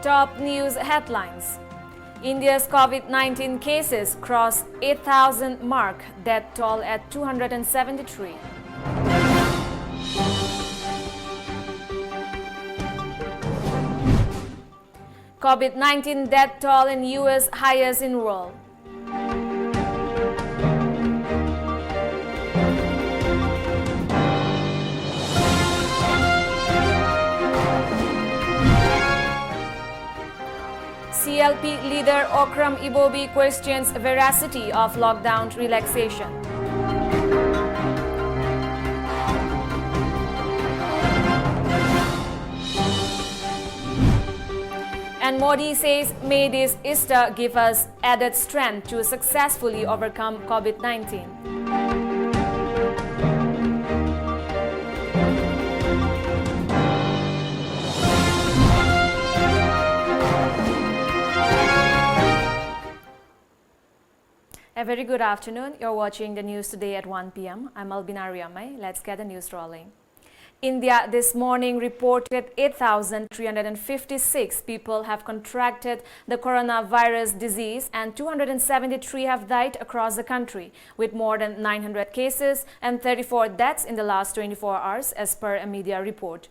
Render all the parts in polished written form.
Top news headlines. India's COVID-19 cases cross 8,000 mark, death toll at 273. COVID-19 death toll in US highest in world. CLP leader Okram Ibobi questions veracity of lockdown relaxation. And Modi says, may this Easter give us added strength to successfully overcome COVID-19. A very good afternoon. You're watching the news today at 1 p.m. I'm ALBINA RIAMEI. Let's get the news rolling. India this morning reported 8,356 people have contracted the coronavirus disease and 273 have died across the country, with more than 900 cases and 34 deaths in the last 24 hours as per a media report.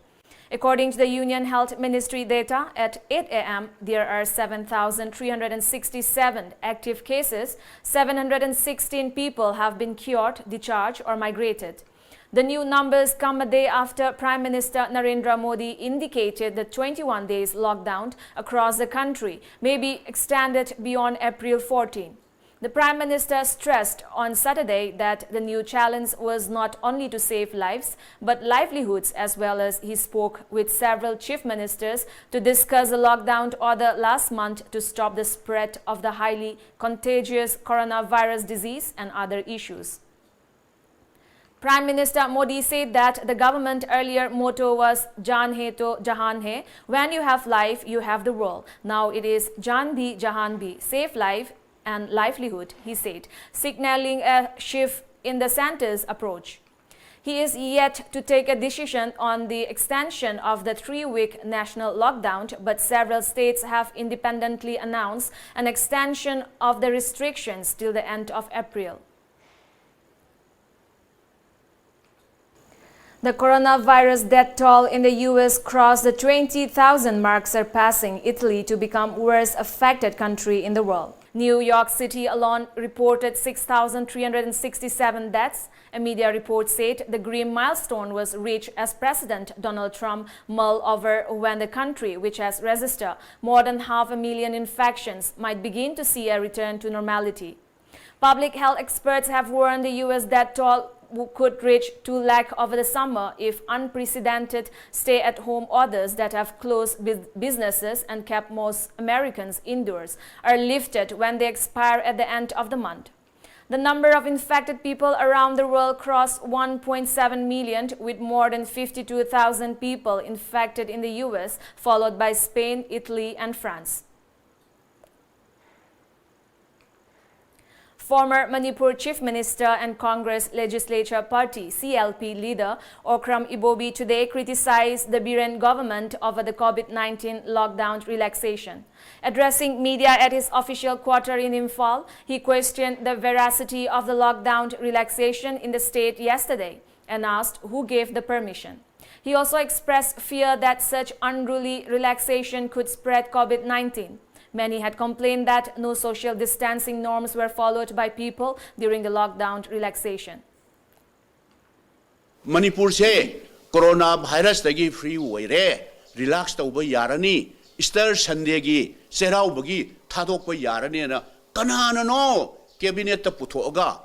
According to the Union Health Ministry data, at 8 a.m., there are 7,367 active cases, 716 people have been cured, discharged or migrated. The new numbers come a day after Prime Minister Narendra Modi indicated the 21 days lockdown across the country may be extended beyond April 14. The Prime Minister stressed on Saturday that the new challenge was not only to save lives but livelihoods as well. As he spoke with several chief ministers to discuss the lockdown order last month to stop the spread of the highly contagious coronavirus disease and other issues. Prime Minister Modi said that the government earlier motto was Jaan hai to Jahan hai. When you have life, you have the world. Now it is Jaan bhi Jahan bhi. Save life and livelihood, he said, signaling a shift in the centre's approach. He is yet to take a decision on the extension of the 3-week national lockdown, but several states have independently announced an extension of the restrictions till the end of April. The coronavirus death toll in the U.S. crossed the 20,000 mark, surpassing Italy to become worst affected country in the world. New York City alone reported 6,367 deaths. A media report said the grim milestone was reached as President Donald Trump mulled over when the country, which has registered more than 500,000 infections, might begin to see a return to normality. Public health experts have warned the U.S. death toll could reach 2 lakh over the summer if unprecedented stay-at-home orders that have closed businesses and kept most Americans indoors are lifted when they expire at the end of the month. The number of infected people around the world crossed 1.7 million, with more than 52,000 people infected in the U.S., followed by Spain, Italy, and France. Former Manipur Chief Minister and Congress Legislature Party CLP leader Okram Ibobi today criticized the Biren government over the COVID-19 lockdown relaxation. Addressing media at his official quarter in Imphal, he questioned the veracity of the lockdown relaxation in the state yesterday and asked who gave the permission. He also expressed fear that such unruly relaxation could spread COVID-19. Many had complained that no social distancing norms were followed by people during the lockdown relaxation. Manipur se coronavirus tagi free oire relax tauba yarani Easter Sunday gi serau bagi thadok ba yarani na kanana no cabinet ta puthoga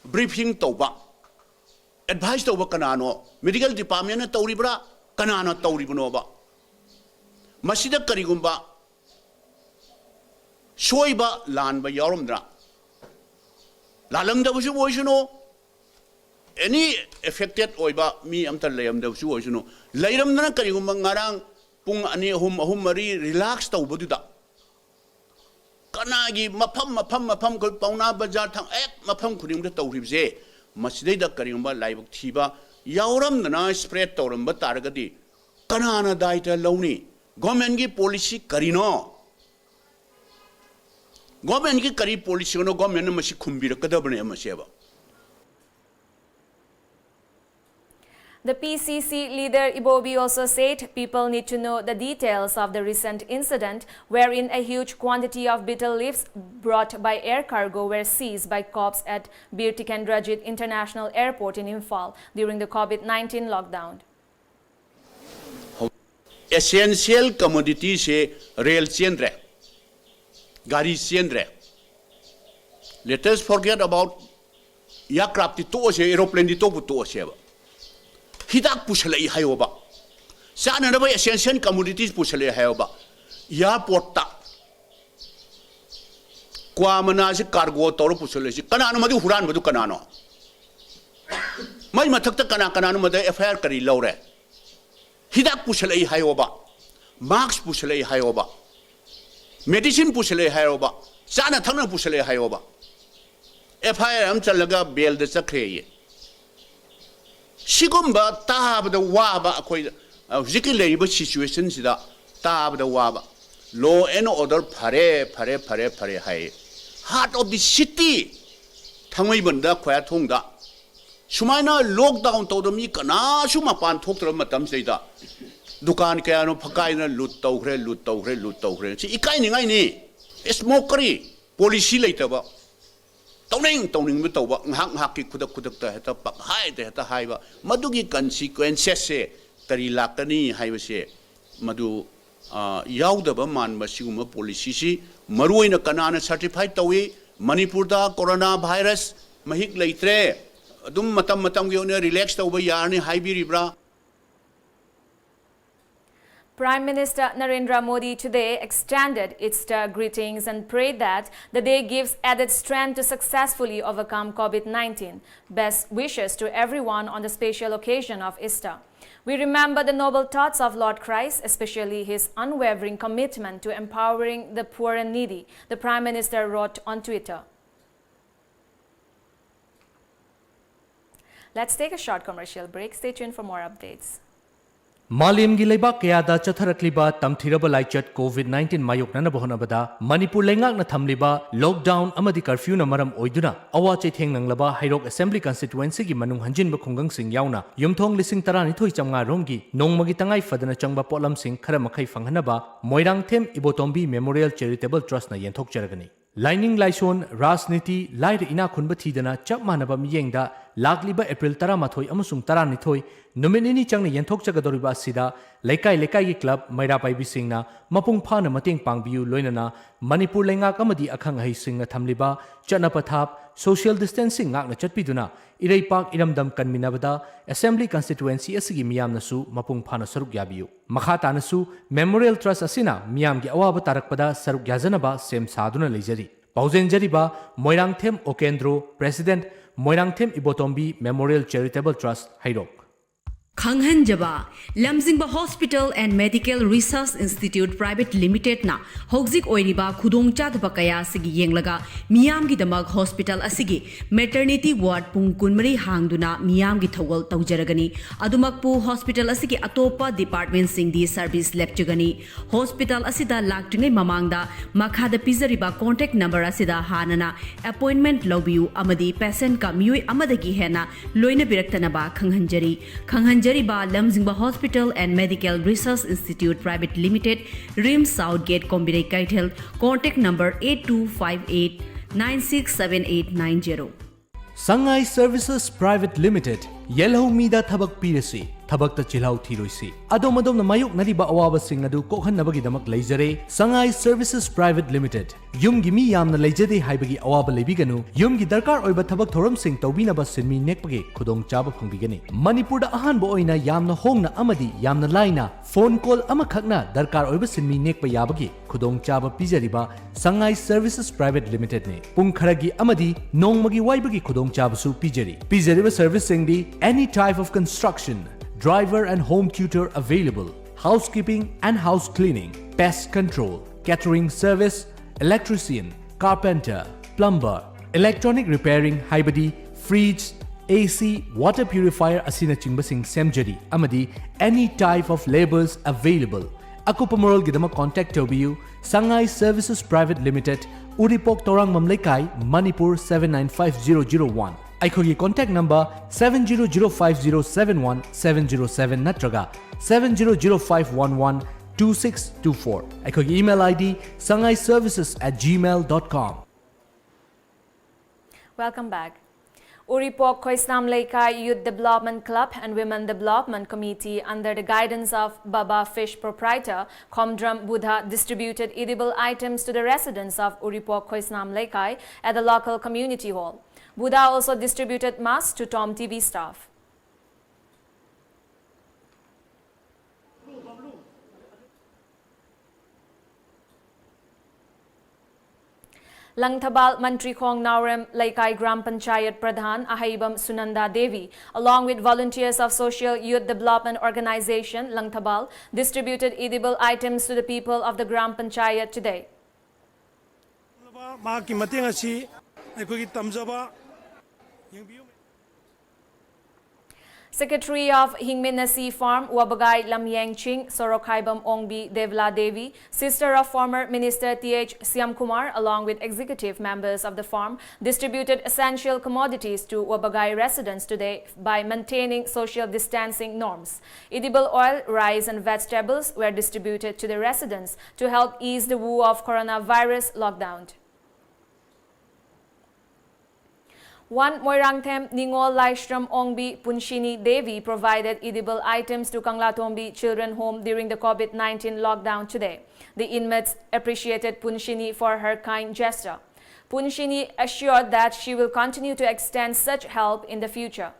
briefing tauba advice tauba kanano medical department na tauribra kanana tauribno ba masida karigumba Soiba Lanba Yorumdra Lalam da was no any affected Oiba, me amta layam da was no. Layam na Kariumangarang Pung ani humari relaxed over the Kanagi mapam could pauna bajar tang mapam kudim the Taurize, Masida Karimba Live Tiba, Yauram the nice spread Torum Batargadi, Kanana died alone. government की policy करीनो government की करी policy no government ने मशी खुम्बी रखता बने मशी अब The PCC leader Ibobi also said people need to know the details of the recent incident wherein a huge quantity of betel leaves brought by air cargo were seized by cops at Bir Tikendrajit International Airport in Imphal during the COVID-19 lockdown. Essential commodity se rail chendre, gari chendre. Let us forget about aircraft to se aeroplane to se. Hidak pushale hayoba. Sana na ba essential commodities pushale hayoba. Airport ta. Kwa mana se cargo toro pushale si. Kanano madu huran madu kanano. Mai matak ta kanano madu FIR kari laure. Hidak pushale hayoba. Mask pushale hayoba. Medicine pushale hayoba. Sana thangna pushale hayoba. FIR am chalaga bail de sakhe. Sigumba tab the waba akoi zikil labor situation sida tab the waba. Law and order pare hai. Heart of the city. Tangway banda kwaya thongda. Sumaina lockdown to the mikana sumapan talk to matam seda. Dukan kaya no pakaina lut tauhre. See ikaining ni. It's mockery. Policy later ba. Towning mutawa haki kudak ta heta pak hai de heta haiba madugi consequences se tari lakani haibase madu yaudaba man masiguma policy si maruina kanana certified tawi Manipur da corona virus mahik leitre adum matam gi ona relax tawba yarni haibiribra. Prime Minister Narendra Modi today extended Easter greetings and prayed that the day gives added strength to successfully overcome COVID-19. Best wishes to everyone on the special occasion of Easter. We remember the noble thoughts of Lord Christ, especially his unwavering commitment to empowering the poor and needy, the Prime Minister wrote on Twitter. Let's take a short commercial break. Stay tuned for more updates. Malim Gileba Kayada Chatharakliba Tamthiraba Laichat COVID-19 Mayok Nanabahonabada, Manipur Lengak Nathamliba, lockdown Amadi curfew Namaram Oiduna, Awache Tenganglaba, Hairok Assembly Constituency Manung Hanjin Bakungang Sing Yauna, Yumthong Lising Taranito Changa Rongi, Nong Magitangai Fadana Changba Polam Sing Karamakai Fanganaba, Moirang Tem Ibotombi Memorial Charitable Trust na Yentok Jaragani. Lining Laison, Rasniti, Light Ina Kunbatidana, Chapmanaba Miyengda, Lagliba April Taramatoi Amusung Taranitoi, Nominini Chang Yentok Chagadoriba Sida, Lekai Club, Maira Pai Bisingna, Mapung Pana Mating Pangbiu Loinana, Manipur Lenga Kamadi Akang Hai Singa Tamliba, Chanapatap, Social Distancing Ngakna Chatpiduna, Irei Park Iramdam Kanminabada, Assembly Constituency Asigi Miam Nasu, Mapung Pana Saruk Yabiu. Makata Nasu, Memorial Trust Asina, Miam Giawaba Tarakpada, Saruk Yazanaba, Sem Saduna Lejari. Pauzen Jariba, Moirang Them Okendro, President, Moirang Them Ibotombi Memorial Charitable Trust, Hairok. Khanghanjaba, Lamjingba Hospital and Medical Research Institute Private Limited na Hogzik Oiriba Khudong Chadba Kaya Sigi Yenglaga Miyam gi Damag Hospital Asigi Maternity Ward Pung Kunmari Hangduna Miyam gi Thawal Tawjaragani Adumakpu Hospital Asigi Atopa Department Singdi Service Lepchugani Hospital Asida Laktingai Mamangda Makhada Pizariba contact number Asida Hanana appointment Lobiu Amadi patient ka Miyui Amadagi Hena Loina Biraktanaba Khanghanjari Jariba Lamjingba Hospital and Medical Research Institute Private Limited, Rim Southgate Kombinai Kaitel, contact number 8258 967890. Sangai Services Private Limited, Yellow Mida Tabak Pirasi, Tabak the Chilau Tiroisi. Adomadom Mayuk Nadiba Awaba Singadu Kohan Nabagi Damak Lazare, Sangai Services Private Limited. Yum Gimi Yamna Lajadi Haibagi Awaba Lebiganu, Yum Gidarkar Oiba Tabak Thoram Sing Tobina Basinmi Nekpagi, Kudong Chaba Pungbigani. Manipurda Ahan Boina Yamna Hongna Amadi, Yamna Laina, phone call Amakakna, Darkar Oiba Sinmi Nekpa Yabagi, Kudong Chaba Pizariba, Sangai Services Private Limited ne. Pungkaragi Amadi, Nongmagi Waibagi Kudong Chabasu Pijari. Pizariba servicing the any type of construction, driver and home tutor available, housekeeping and house cleaning, pest control, catering service, electrician, carpenter, plumber, electronic repairing, haibadi, fridge, AC, water purifier asina chingbasing semjari, amadi, any type of labors available. Akupa Moral Gidama contact Tobiu, Sangai Services Private Limited, Uripok Torang Mamlekai, Manipur 795001. Aikogi contact number 7005071707 Natraga 7005112624. Aikogi email ID sangaiservices@gmail.com. Welcome back. Uripok Khoisnam Leikai Youth Development Club and Women Development Committee, under the guidance of Baba Fish proprietor Komdram Buddha, distributed edible items to the residents of Uripok Khoisnam Leikai at the local community hall. Buddha also distributed masks to TOMTV staff. Langthabal Mantri Khong Naurem Laikai Gram Panchayat Pradhan Ahaibam Sunanda Devi, along with volunteers of Social Youth Development Organization Langthabal, distributed edible items to the people of the Gram Panchayat today. Secretary of Hingminasi Farm, Wabagai Lamjingching Sorokhaibam Ongbi Devla Devi, sister of former Minister T.H. Siam Kumar, along with executive members of the farm, distributed essential commodities to Wabagai residents today by maintaining social distancing norms. Edible oil, rice and vegetables were distributed to the residents to help ease the woe of coronavirus lockdown. One Moirangthem Ningol Laishram Ongbi Punshini Devi provided edible items to Kanglatombi Children Home during the COVID-19 lockdown today. The inmates appreciated Punshini for her kind gesture. Punshini assured that she will continue to extend such help in the future.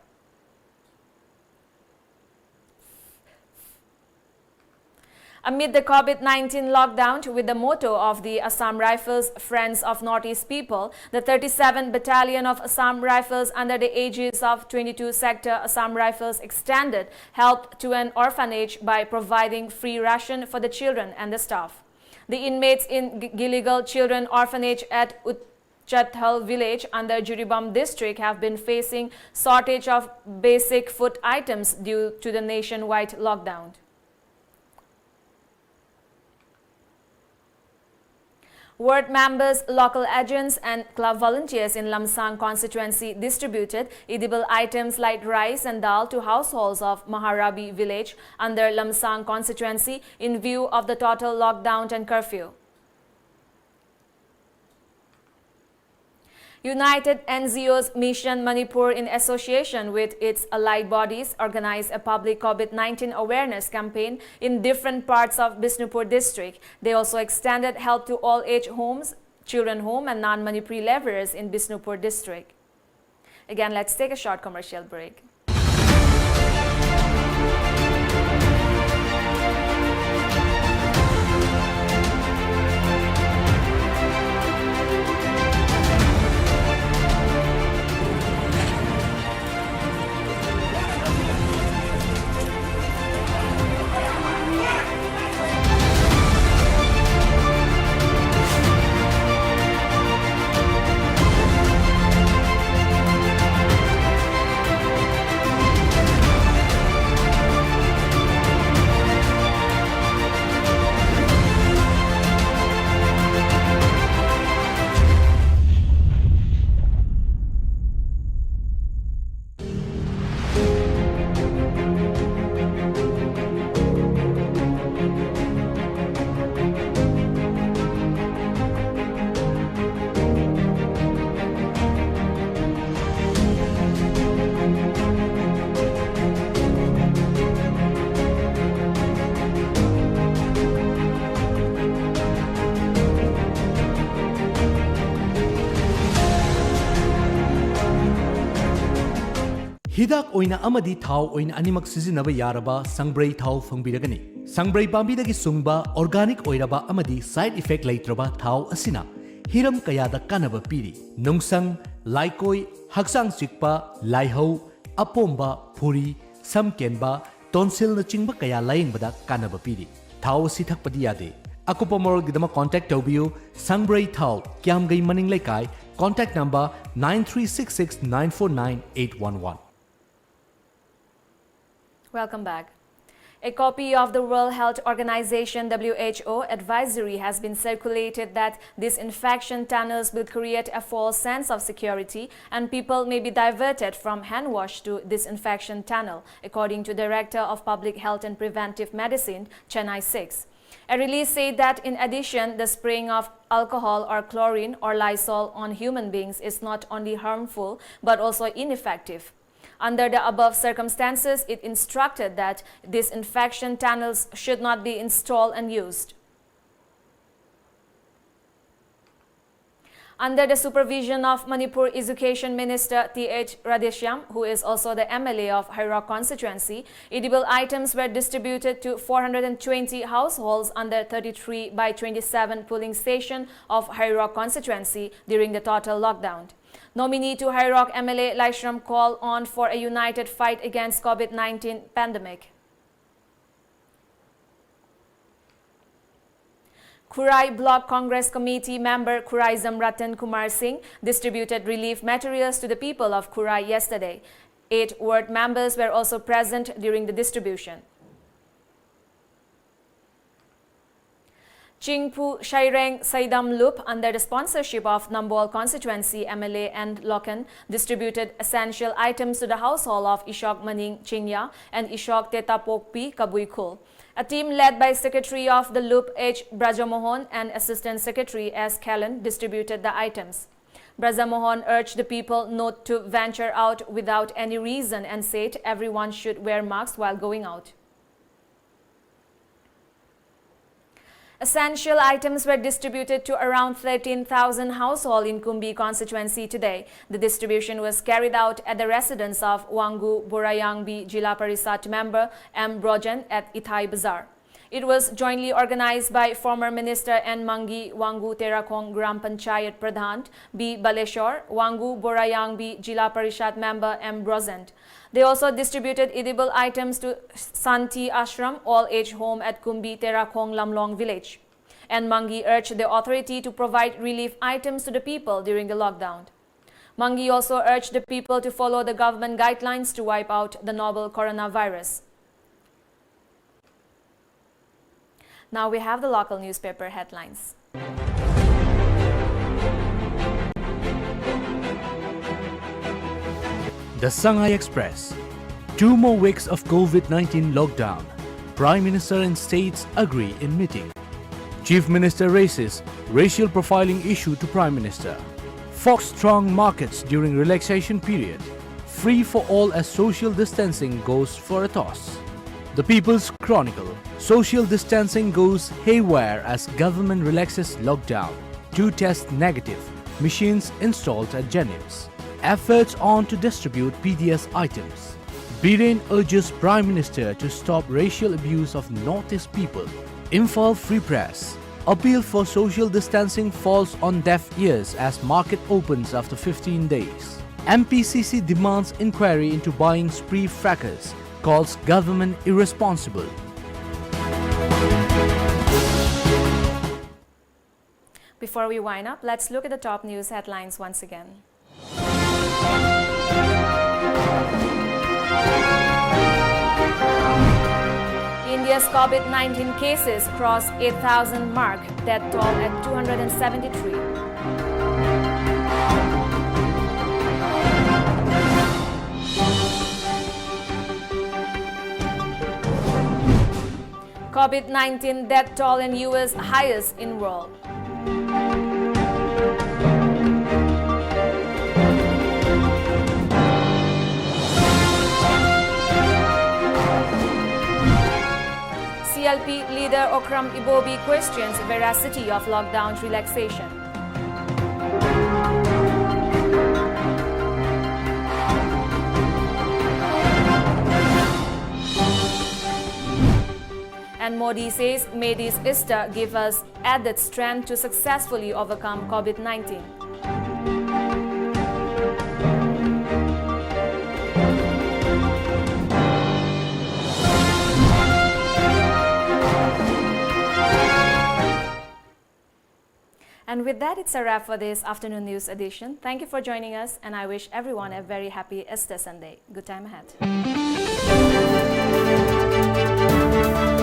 Amid the COVID-19 lockdown, with the motto of the Assam Rifles Friends of Northeast People, the 37th Battalion of Assam Rifles under the aegis of 22 Sector Assam Rifles extended help to an orphanage by providing free ration for the children and the staff. The inmates in Giligal Children Orphanage at Chathal village under Jiribam district have been facing shortage of basic food items due to the nationwide lockdown. Ward members, local agents and club volunteers in Lamsang constituency distributed edible items like rice and dal to households of Maharabi village under Lamsang constituency in view of the total lockdown and curfew. United NGOs Mission Manipur, in association with its allied bodies, organized a public COVID-19 awareness campaign in different parts of Bisnupur district. They also extended help to all age homes, children home and non-Manipuri laborers in Bisnupur district. Again, let's take a short commercial break. Hidak oina amadi thau oina animak sizinaba yaraba sangbrai thau fangbiragani. Sangbrai pambidagi sungba organic oiraba amadi side effect leitraba thau asina hiram kayada kanaba piri. Nungsang, laikoi, haksang chikpa, laihau, apomba, phuri, samkenba, tonsil na chingba kaya layingbada kanaba piri. Thau si thakpadi yade. Akupa moral gidama contact Tobiu Sangbrai thau Kiamgai Maning Laikai, contact number 9366949811. Welcome back. A copy of the World Health Organization (WHO) advisory has been circulated that disinfection tunnels will create a false sense of security and people may be diverted from hand wash to disinfection tunnel, according to Director of Public Health and Preventive Medicine, Chennai 6. A release said that in addition, the spraying of alcohol or chlorine or Lysol on human beings is not only harmful but also ineffective. Under the above circumstances, it instructed that disinfection tunnels should not be installed and used. Under the supervision of Manipur Education Minister T.H. Radheshyam, who is also the MLA of Hairok constituency, edible items were distributed to 420 households under 33 by 27 polling station of Hairok constituency during the total lockdown. Nominee to Hairok MLA Laishram called on for a united fight against COVID-19 pandemic. Khurai Block Congress Committee member Khurai Zamratan Kumar Singh distributed relief materials to the people of Khurai yesterday. 8 ward members were also present during the distribution. Chingpu Shaireng Saidam Loop, under the sponsorship of Nambol constituency MLA and Lokan, distributed essential items to the household of Ishok Maning Chingya and Ishok Tetapokpi Kabuikul. A team led by Secretary of the Loop H. Brajamohan and Assistant Secretary S. Kallan distributed the items. Brajamohan urged the people not to venture out without any reason and said everyone should wear masks while going out. Essential items were distributed to around 13,000 households in Kumbi constituency today. The distribution was carried out at the residence of Wangu Borayangbi Jila Parisat member M. Brojan at Ithai Bazar. It was jointly organized by former Minister N. Mangi Wangu Terakong Gram Panchayat Pradhan B. Baleshwar, Wangu Borayangbi Jila Parishat member M. Brozant. They also distributed edible items to Santi Ashram all-age home at Kumbi Terakong Lamlong village. And Mangi urged the authority to provide relief items to the people during the lockdown. Mangi also urged the people to follow the government guidelines to wipe out the novel coronavirus. Now we have the local newspaper headlines. The Shanghai Express. 2 more weeks of COVID-19 lockdown. Prime Minister and states agree in meeting. Chief Minister raises racial profiling issue to Prime Minister. Fox strong markets during relaxation period. Free for all as social distancing goes for a toss. The People's Chronicle. Social distancing goes haywire as government relaxes lockdown. 2 tests negative. Machines installed at Jennings. Efforts on to distribute PDS items. Biren urges Prime Minister to stop racial abuse of Northeast people. Imphal Free Press. Appeal for social distancing falls on deaf ears as market opens after 15 days. MPCC demands inquiry into buying spree frackers. Calls government irresponsible. Before we wind up, let's look at the top news headlines once again. India's COVID-19 cases cross 8,000 mark, death toll at 273. COVID-19 death toll in US highest in world. CLP leader Okram Ibobi questions veracity of lockdown relaxation. And Modi says, may this Easter give us added strength to successfully overcome COVID-19. And with that, it's a wrap for this afternoon news edition. Thank you for joining us, and I wish everyone a very happy Easter Sunday. Good time ahead. ꯄꯥꯎ